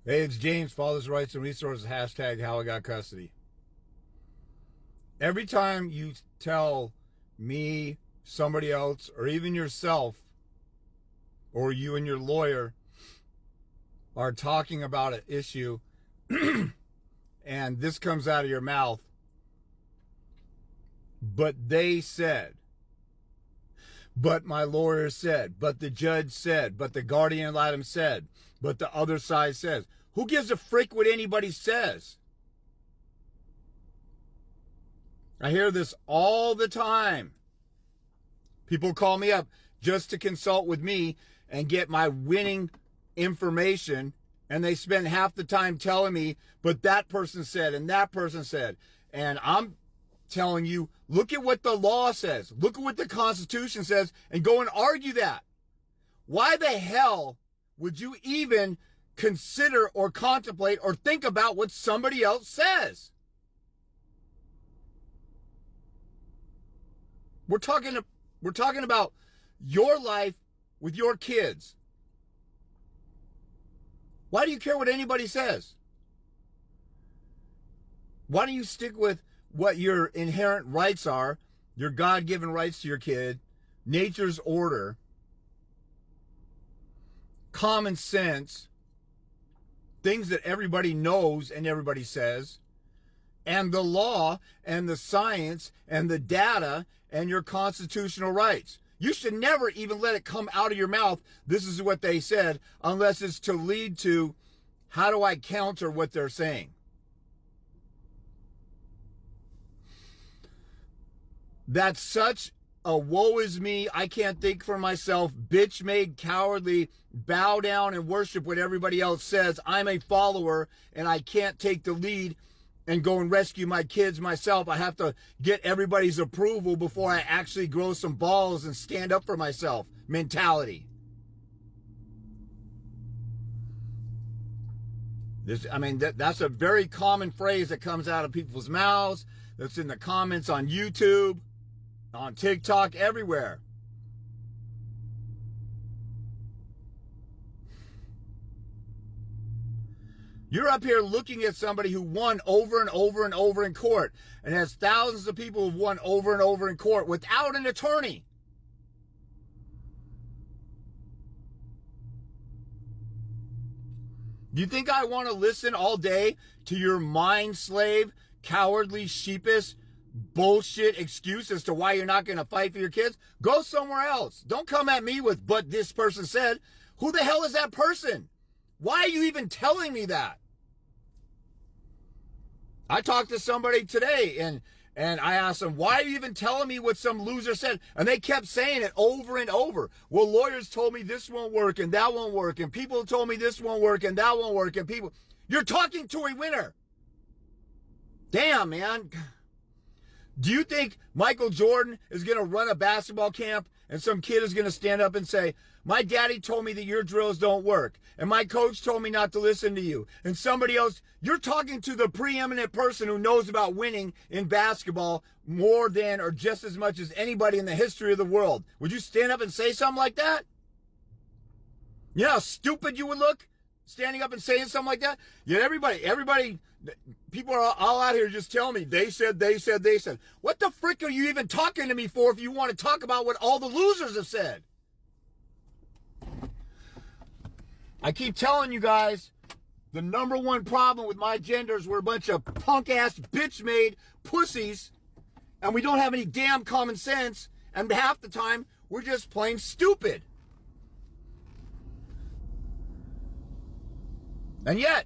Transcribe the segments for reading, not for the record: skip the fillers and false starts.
Hey, it's James, Fathers' Rights and Resources, hashtag how I got custody. Every time you tell me, somebody else, or even yourself, or you and your lawyer are talking about an issue and this comes out of your mouth, but they said, but my lawyer said, but the judge said, but the guardian ad litem said, but the other side says. Who gives a frick what anybody says? I hear this all the time. People call me up just to consult with me and get my winning information, and they spend half the time telling me, but that person said, and that person said. And I'm telling you, look at what the law says. Look at what the Constitution says, and go and argue that. Why the hell would you even consider or contemplate or think about what somebody else says? We're talking about your life with your kids. Why do you care what anybody says? Why don't you stick with what your inherent rights are, your God-given rights to your kid, nature's order, common sense, things that everybody knows and everybody says, and the law and the science and the data and your constitutional rights. You should never even let it come out of your mouth, this is what they said, unless it's to lead to, how do I counter what they're saying? That's such a woe is me, I can't think for myself, bitch made, cowardly, bow down and worship what everybody else says. I'm a follower and I can't take the lead and go and rescue my kids myself. I have to get everybody's approval before I actually grow some balls and stand up for myself mentality. That's a very common phrase that comes out of people's mouths. That's in the comments on YouTube, on TikTok, everywhere. You're up here looking at somebody who won over and over and over in court and has thousands of people who've won over and over in court without an attorney. Do you think I want to listen all day to your mind slave, cowardly, sheepish, bullshit excuse as to why you're not going to fight for your kids? Go somewhere else. Don't come at me with, but this person said. Who the hell is that person? Why are you even telling me that? I talked to somebody today and I asked them, why are you even telling me what some loser said? And they kept saying it over and over. Well, lawyers told me this won't work and that won't work. And people told me this won't work and that won't work. And people, you're talking to a winner. Damn, man. Do you think Michael Jordan is going to run a basketball camp and some kid is going to stand up and say, my daddy told me that your drills don't work and my coach told me not to listen to you, and somebody else? You're talking to the preeminent person who knows about winning in basketball more than or just as much as anybody in the history of the world. Would you stand up and say something like that? You know how stupid you would look standing up and saying something like that? Yet everybody, people are all out here just telling me, they said. What the frick are you even talking to me for if you want to talk about what all the losers have said? I keep telling you guys, the number one problem with my gender is we're a bunch of punk-ass, bitch-made pussies, and we don't have any damn common sense, and half the time, we're just plain stupid. And yet,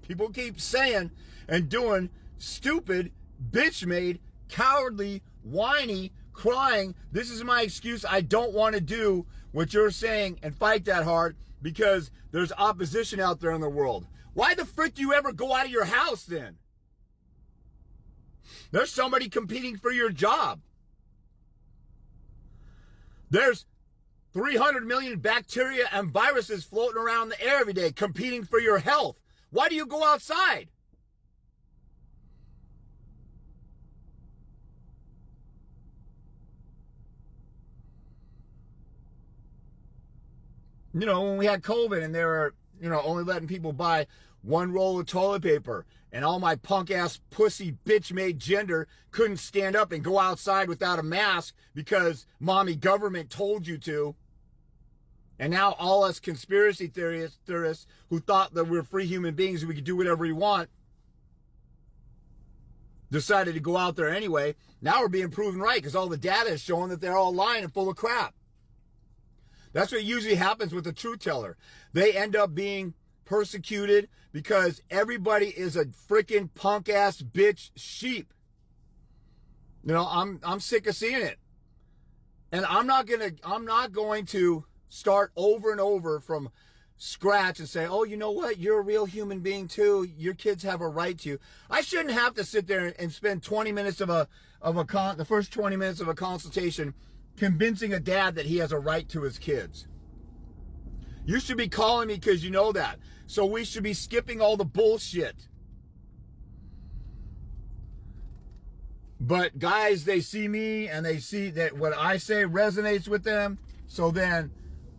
people keep saying and doing stupid, bitch-made, cowardly, whiny, crying, this is my excuse, I don't want to do what you're saying and fight that hard because there's opposition out there in the world. Why the frick do you ever go out of your house then? There's somebody competing for your job. There's 300 million bacteria and viruses floating around the air every day competing for your health. Why do you go outside? You know, when we had COVID and there were only letting people buy one roll of toilet paper, and all my punk ass pussy bitch made gender couldn't stand up and go outside without a mask because mommy government told you to. And now all us conspiracy theorists who thought that we're free human beings and we could do whatever we want decided to go out there anyway. Now we're being proven right because all the data is showing that they're all lying and full of crap. That's what usually happens with the truth teller. They end up being persecuted because everybody is a freaking punk ass bitch sheep. I'm sick of seeing it. And I'm not going to start over and over from scratch and say, oh, you know what? You're a real human being too. Your kids have a right to you. I shouldn't have to sit there and spend 20 minutes the first 20 minutes of a consultation convincing a dad that he has a right to his kids. You should be calling me because you know that. So we should be skipping all the bullshit. But guys, they see me and they see that what I say resonates with them. So then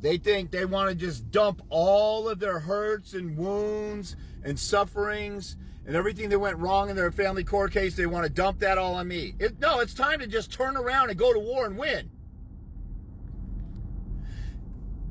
they think they want to just dump all of their hurts and wounds and sufferings and everything that went wrong in their family court case. They want to dump that all on me. No, it's time to just turn around and go to war and win.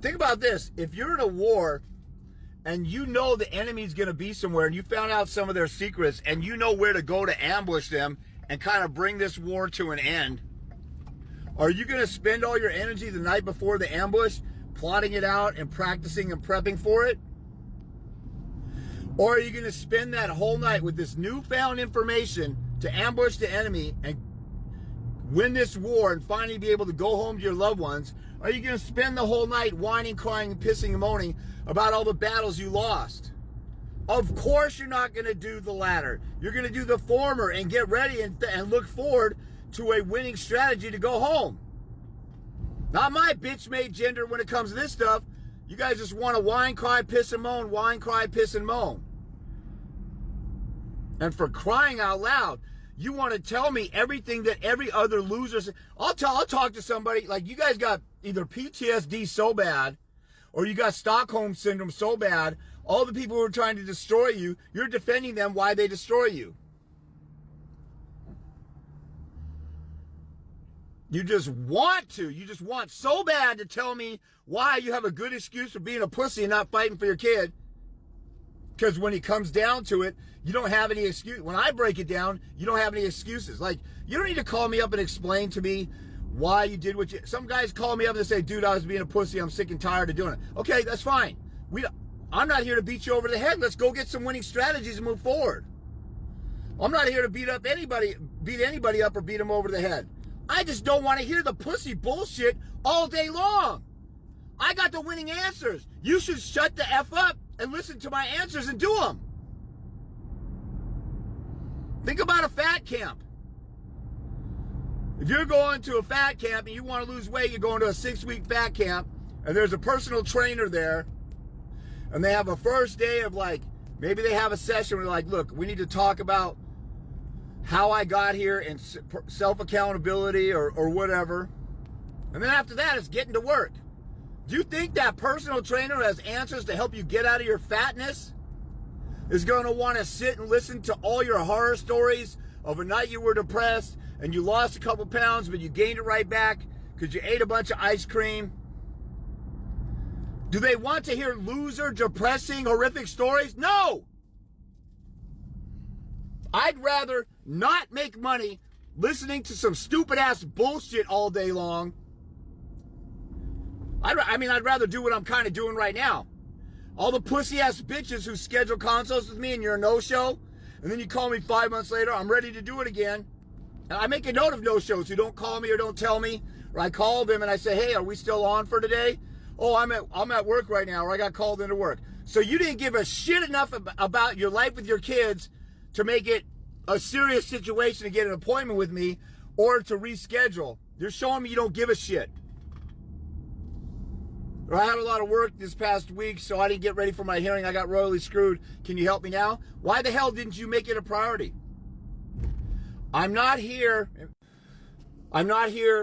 Think about this. If you're in a war and you know the enemy's going to be somewhere and you found out some of their secrets and you know where to go to ambush them and kind of bring this war to an end, are you going to spend all your energy the night before the ambush plotting it out and practicing and prepping for it? Or are you going to spend that whole night with this newfound information to ambush the enemy and win this war and finally be able to go home to your loved ones? Are you going to spend the whole night whining, crying, pissing, and moaning about all the battles you lost? Of course you're not going to do the latter. You're going to do the former and get ready and look forward to a winning strategy to go home. Not my bitch-made gender when it comes to this stuff. You guys just want to whine, cry, piss, and moan, whine, cry, piss, and moan. And for crying out loud, you want to tell me everything that every other loser says. I'll talk to somebody, like you guys got either PTSD so bad or you got Stockholm Syndrome so bad, all the people who are trying to destroy you, you're defending them why they destroy you. You just want so bad to tell me why you have a good excuse for being a pussy and not fighting for your kid. Because when it comes down to it, you don't have any excuse. When I break it down, you don't have any excuses. Like, you don't need to call me up and explain to me why you did what you... Some guys call me up and say, dude, I was being a pussy. I'm sick and tired of doing it. Okay, that's fine. I'm not here to beat you over the head. Let's go get some winning strategies and move forward. I'm not here to beat anybody up or beat them over the head. I just don't want to hear the pussy bullshit all day long. I got the winning answers. You should shut the F up and listen to my answers and do them. Think about a fat camp. If you're going to a fat camp and you want to lose weight, you're going to a 6-week fat camp, and there's a personal trainer there, and they have a first day of maybe they have a session where they're like, look, we need to talk about how I got here and self-accountability or whatever. And then after that, it's getting to work. Do you think that personal trainer who has answers to help you get out of your fatness is going to want to sit and listen to all your horror stories of a night you were depressed and you lost a couple pounds, but you gained it right back because you ate a bunch of ice cream? Do they want to hear loser, depressing, horrific stories? No! I'd rather not make money listening to some stupid-ass bullshit all day long. I'd rather do what I'm kind of doing right now. All the pussy-ass bitches who schedule consults with me and you're a no-show, and then you call me 5 months later, I'm ready to do it again. And I make a note of no-shows who don't call me or don't tell me, or I call them and I say, hey, are we still on for today? Oh, I'm at work right now, or I got called into work. So you didn't give a shit enough about your life with your kids to make it a serious situation to get an appointment with me or to reschedule. You're showing me you don't give a shit. I had a lot of work this past week, so I didn't get ready for my hearing. I got royally screwed. Can you help me now? Why the hell didn't you make it a priority? I'm not here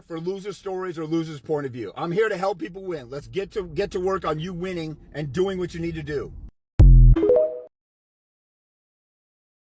for loser stories or loser's point of view. I'm here to help people win. Let's get to work on you winning and doing what you need to do.